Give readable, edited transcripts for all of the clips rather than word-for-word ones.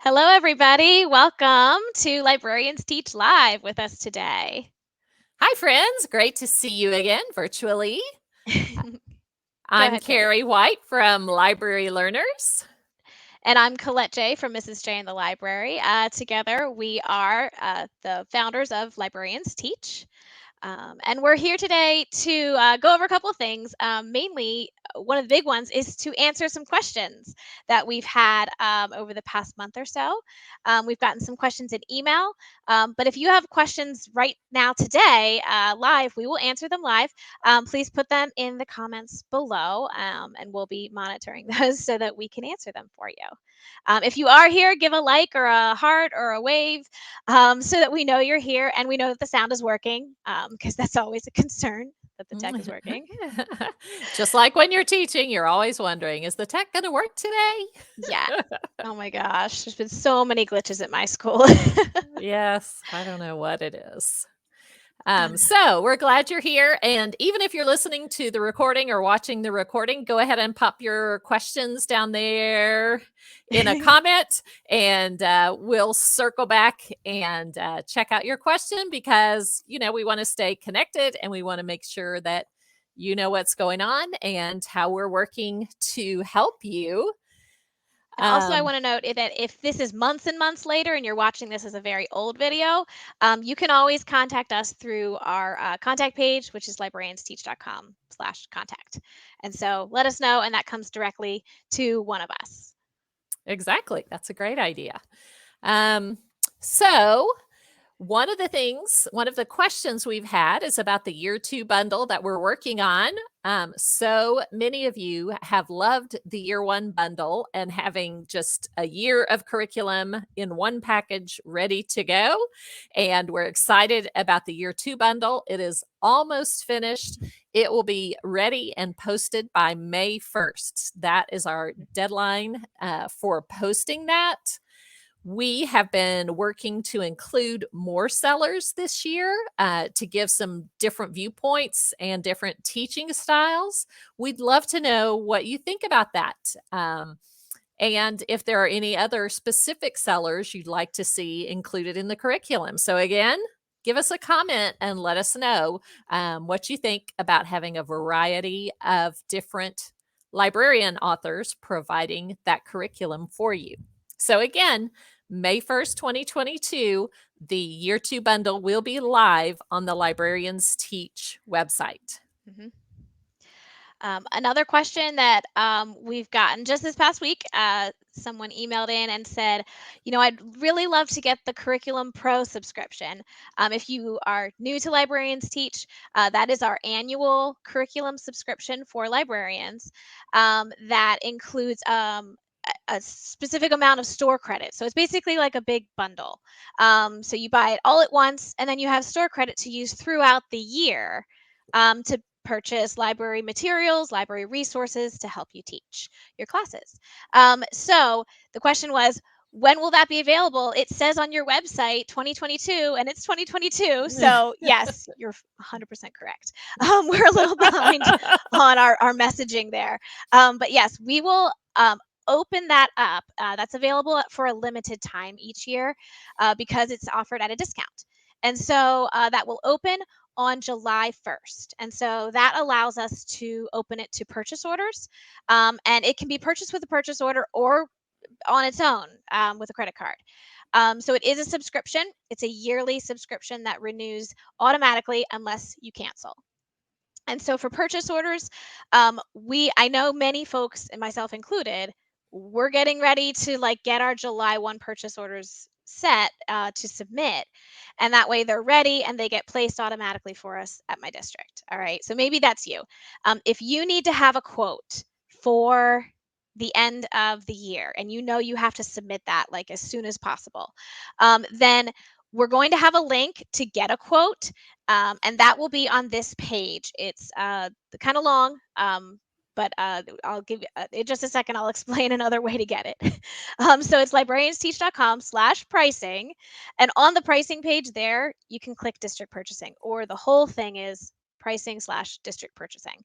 Hello, everybody. Welcome to Librarians Teach Live with us today. Hi, friends. Great to see you again virtually. Go I'm ahead, Carrie. Carrie White from Library Learners. And I'm Collette J from Mrs. J in the Library. Together, we are the founders of Librarians Teach. And we're here today to go over a couple of things. Mainly, one of the big ones is to answer some questions that we've had over the past month or so. We've gotten some questions in email, but if you have questions right now today, live, we will answer them live. Please put them in the comments below, and we'll be monitoring those so that we can answer them for you. If you are here, give a like or a heart or a wave so that we know you're here and we know that the sound is working, because that's always a concern that the tech is working. Just like when you're teaching, you're always wondering, is the tech going to work today? Yeah. Oh my gosh, there's been so many glitches at my school. Yes, I don't know what it is. So we're glad you're here. And even if you're listening to the recording or watching the recording, go ahead and pop your questions down there in a comment, and we'll circle back and check out your question because, we want to stay connected and we want to make sure that you know what's going on and how we're working to help you. And also, I want to note that if this is months and months later and you're watching this as a very old video, you can always contact us through our contact page, which is librariansteach.com/contact. And so let us know, and that comes directly to one of us. Exactly. That's a great idea. So one of the questions we've had is about the year 2 bundle that we're working on. So many of you have loved the year 1 bundle and having just a year of curriculum in one package ready to go. And we're excited about the year 2 bundle. It is almost finished. It will be ready and posted by May 1st. That is our deadline for posting that. We have been working to include more sellers this year to give some different viewpoints and different teaching styles. We'd love to know what you think about that. And if there are any other specific sellers you'd like to see included in the curriculum. So again, give us a comment and let us know what you think about having a variety of different librarian authors providing that curriculum for you. So again, May 1st, 2022, the year 2 bundle will be live on the Librarians Teach website. Mm-hmm. Another question that we've gotten just this past week, someone emailed in and said, I'd really love to get the Curriculum Pro subscription. If you are new to Librarians Teach, that is our annual curriculum subscription for librarians that includes a specific amount of store credit. So it's basically like a big bundle. So you buy it all at once, and then you have store credit to use throughout the year to purchase library materials, library resources to help you teach your classes. So the question was, when will that be available? It says on your website 2022, and it's 2022. So yes, you're 100% correct. We're a little behind on our messaging there. But yes, we will open that up. That's available for a limited time each year because it's offered at a discount. And so that will open on July 1st. And so that allows us to open it to purchase orders. And it can be purchased with a purchase order or on its own with a credit card. So it is a subscription. It's a yearly subscription that renews automatically unless you cancel. And so for purchase orders, I know many folks, and myself included, we're getting ready to get our July 1 purchase orders set to submit, and that way they're ready and they get placed automatically for us at my district. All right, so maybe that's you. If you need to have a quote for the end of the year and you have to submit that as soon as possible, then we're going to have a link to get a quote, and that will be on this page. It's kind of long, but I'll give you in just a second. I'll explain another way to get it. So it's librariansteach.com/pricing, and on the pricing page there, you can click district purchasing, or the whole thing is pricing/district purchasing.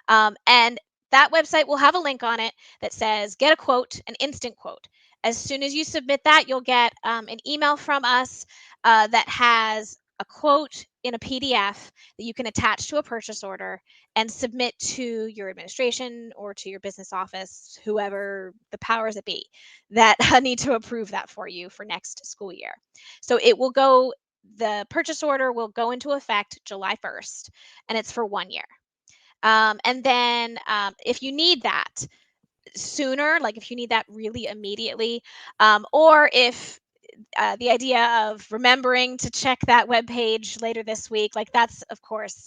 And that website will have a link on it that says get a quote, an instant quote. As soon as you submit that, you'll get an email from us that has a quote in a PDF that you can attach to a purchase order and submit to your administration or to your business office, whoever the powers that be that need to approve that for you for next school year. So the purchase order will go into effect July 1st, and it's for 1 year. And then if you need that sooner, like if you need that really immediately, or if the idea of remembering to check that web page later this week, like that's of course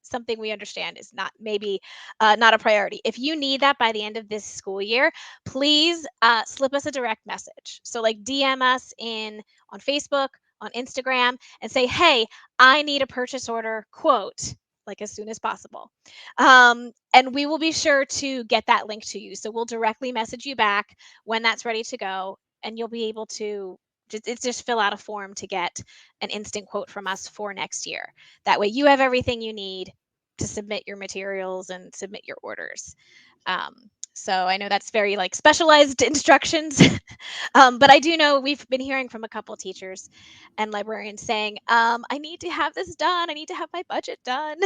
something we understand is not maybe not a priority. If you need that by the end of this school year, please slip us a direct message. So like DM us on Facebook, on Instagram, and say, hey, I need a purchase order quote like as soon as possible. And we will be sure to get that link to you. So we'll directly message you back when that's ready to go, and you'll be able to just fill out a form to get an instant quote from us for next year. That way you have everything you need to submit your materials and submit your orders. So I know that's very like specialized instructions, but I do know we've been hearing from a couple teachers and librarians saying, I need to have this done. I need to have my budget done.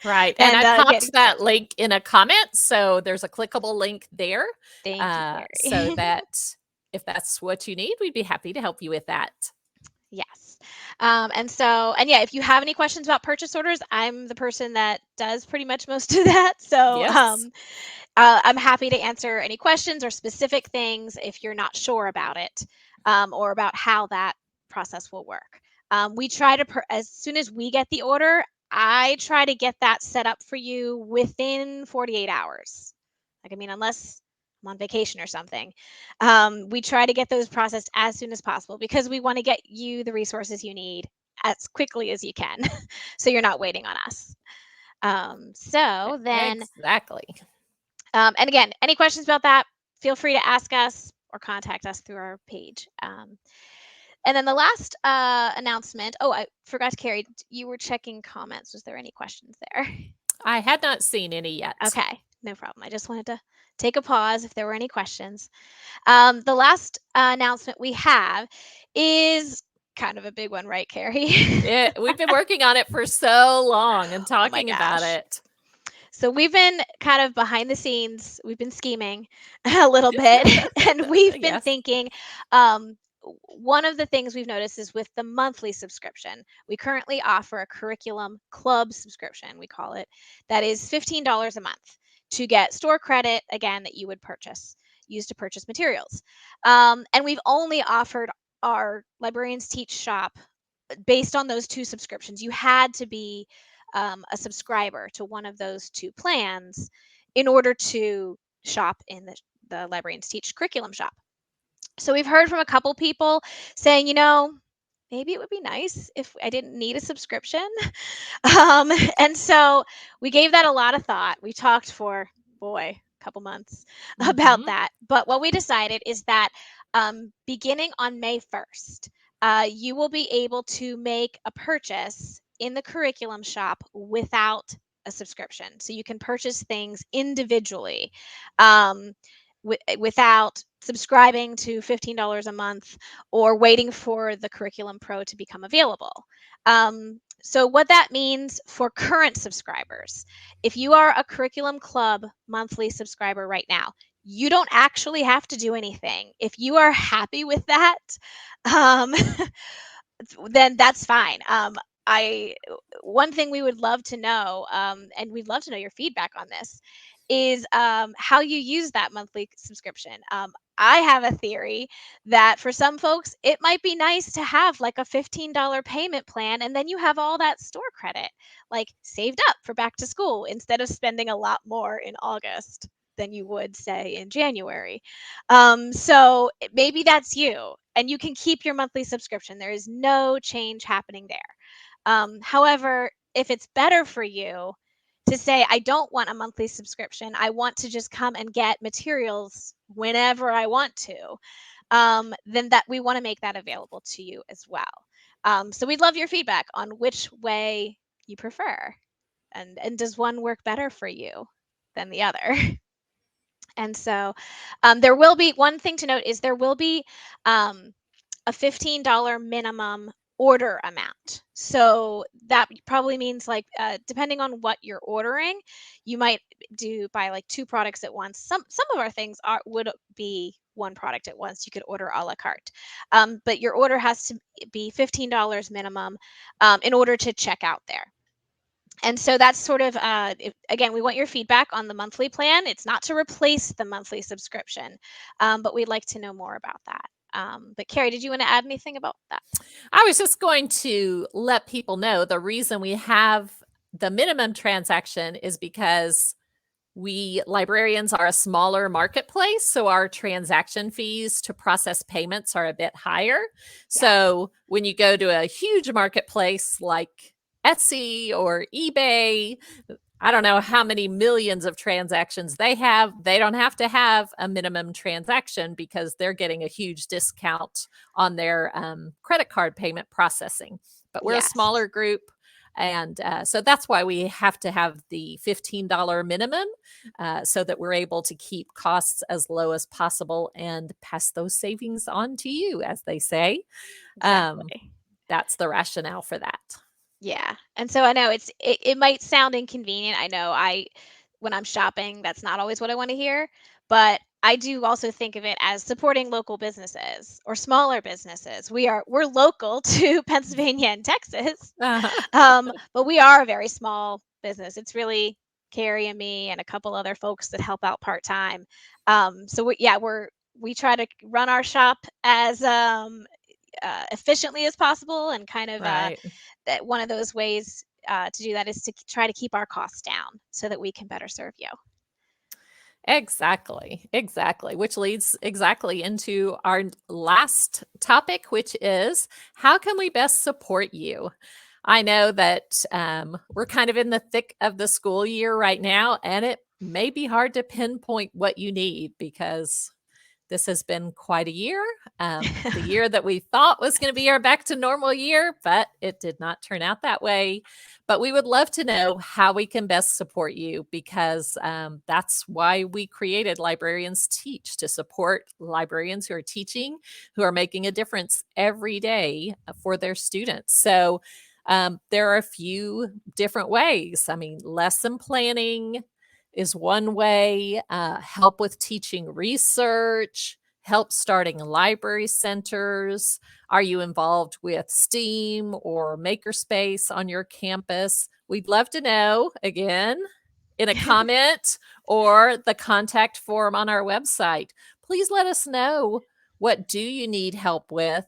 Right. And And I getting popped that started. link in a comment. So there's a clickable link there. Thank you, So Carrie. that if that's what you need, we'd be happy to help you with that. Yes. And yeah, if you have any questions about purchase orders, I'm the person that does pretty much most of that. So Yes. I'm happy to answer any questions or specific things if you're not sure about it, or about how that process will work. We try to, as soon as we get the order, I try to get that set up for you within 48 hours. Like, I mean, unless I'm on vacation or something, we try to get those processed as soon as possible because we want to get you the resources you need as quickly as you can so you're not waiting on us. So then Exactly. and again, any questions about that, feel free to ask us or contact us through our page. And then the last announcement. Oh, I forgot to carry. You were checking comments. Was there any questions there? I had not seen any yet. Okay, no problem. I just wanted to take a pause if there were any questions. The last announcement we have is kind of a big one, right, Carrie? We've been working on it for so long and Oh my talking about gosh. it. So we've been kind of behind the scenes. We've been scheming a little bit, and we've been Yes. thinking. One of the things we've noticed is with the monthly subscription, we currently offer a curriculum club subscription, we call it, that is $15 a month to get store credit, again, that you would use to purchase materials. And we've only offered our Librarians Teach shop based on those two subscriptions. You had to be a subscriber to one of those two plans in order to shop in the Librarians Teach curriculum shop. So we've heard from a couple people saying, maybe it would be nice if I didn't need a subscription. And so we gave that a lot of thought. We talked for, boy, a couple months about Hmm. that. But what we decided is that beginning on May 1st, you will be able to make a purchase in the curriculum shop without a subscription. So you can purchase things individually without subscribing to $15 a month or waiting for the Curriculum Pro to become available. So what that means for current subscribers, if you are a Curriculum Club monthly subscriber right now, you don't actually have to do anything. If you are happy with that, um, then that's fine. I One thing we would love to know, and we'd love to know your feedback on this, is how you use that monthly subscription. I have a theory that for some folks, it might be nice to have like a $15 payment plan, and then you have all that store credit like saved up for back to school instead of spending a lot more in August than you would say in January. So maybe that's you, and you can keep your monthly subscription. There is no change happening there. However, if it's better for you to say, I don't want a monthly subscription, I want to just come and get materials whenever I want to, then that we want to make that available to you as well. So we'd love your feedback on which way you prefer, and does one work better for you? than the other. And so there will be one thing to note is there will be a $15 minimum order amount. So that probably means like depending on what you're ordering, you might buy like 2 products at once. Some of our things would be 1 product at once. You could order a la carte, but your order has to be $15 minimum in order to check out there. And so that's sort of again, we want your feedback on the monthly plan. It's not to replace the monthly subscription, but we'd like to know more about that. But Cari, did you want to add anything about that? I was just going to let people know the reason we have the minimum transaction is because we librarians are a smaller marketplace, so our transaction fees to process payments are a bit higher. So when you go to a huge marketplace like Etsy or eBay, I don't know how many millions of transactions they have. They don't have to have a minimum transaction because they're getting a huge discount on their credit card payment processing. But we're a smaller group. And so that's why we have to have the $15 minimum so that we're able to keep costs as low as possible and pass those savings on to you, as they say. Exactly. That's the rationale for that. Yeah. And so I know it might sound inconvenient. I know when I'm shopping, that's not always what I want to hear, but I do also think of it as supporting local businesses or smaller businesses. We're local to Pennsylvania and Texas. But we are a very small business. It's really Cari and me and a couple other folks that help out part-time. So we try to run our shop as efficiently as possible, and kind of Right. that one of those ways to do that is to try to keep our costs down so that we can better serve you. Exactly. Which leads exactly into our last topic, which is how can we best support you? I know that we're kind of in the thick of the school year right now, and it may be hard to pinpoint what you need because this has been quite a year. The year that we thought was going to be our back to normal year, but it did not turn out that way. But we would love to know how we can best support you because that's why we created Librarians Teach, to support librarians who are teaching, who are making a difference every day for their students. So there are a few different ways. I mean, lesson planning is one way, help with teaching research, help starting library centers. Are you involved with STEAM or Makerspace on your campus? We'd love to know, again, in a comment or the contact form on our website. Please let us know, what do you need help with?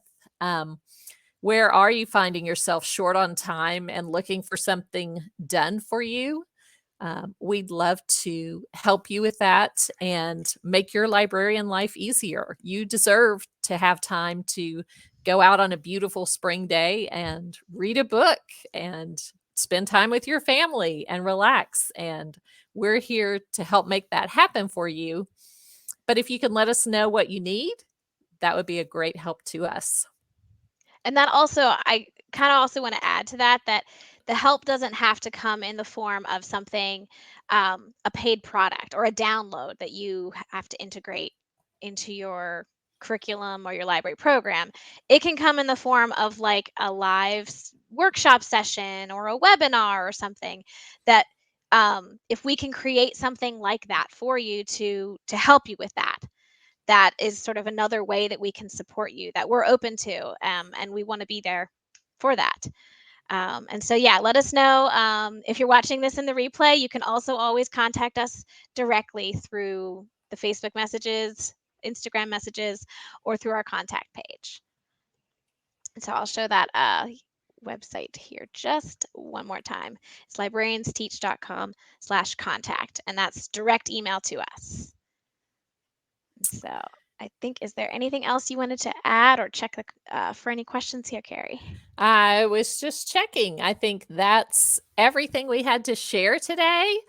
Where are you finding yourself short on time and looking for something done for you? We'd love to help you with that and make your librarian life easier. You deserve to have time to go out on a beautiful spring day and read a book and spend time with your family and relax. And we're here to help make that happen for you. But if you can let us know what you need, that would be a great help to us. And that also, I kind of also want to add to that, that the help doesn't have to come in the form of something, a paid product or a download that you have to integrate into your curriculum or your library program. It can come in the form of like a live workshop session or a webinar or something that if we can create something like that for you to help you with that, that is sort of another way that we can support you, that we're open to, and we want to be there for that. And so, yeah, let us know. If you're watching this in the replay, you can also always contact us directly through the Facebook messages, Instagram messages, or through our contact page. And so I'll show that website here just one more time. It's librariansteach.com/contact, and that's direct email to us. So I think, is there anything else you wanted to add or check for any questions here, Cari? I was just checking. I think that's everything we had to share today.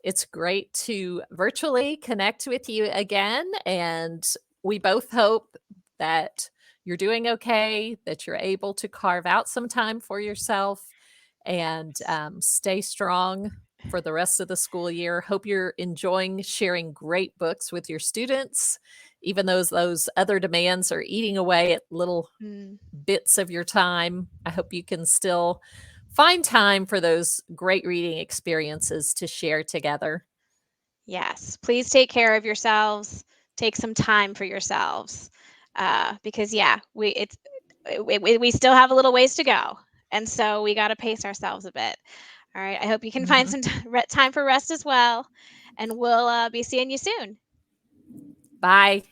It's great to virtually connect with you again. And we both hope that you're doing okay, that you're able to carve out some time for yourself and stay strong. for the rest of the school year. Hope you're enjoying sharing great books with your students, even though those other demands are eating away at little bits of your time. I hope you can still find time for those great reading experiences to share together. Yes, please take care of yourselves. Take some time for yourselves, because we still have a little ways to go, and so we got to pace ourselves a bit. All right. I hope you can find some time for rest as well, and we'll be seeing you soon. Bye.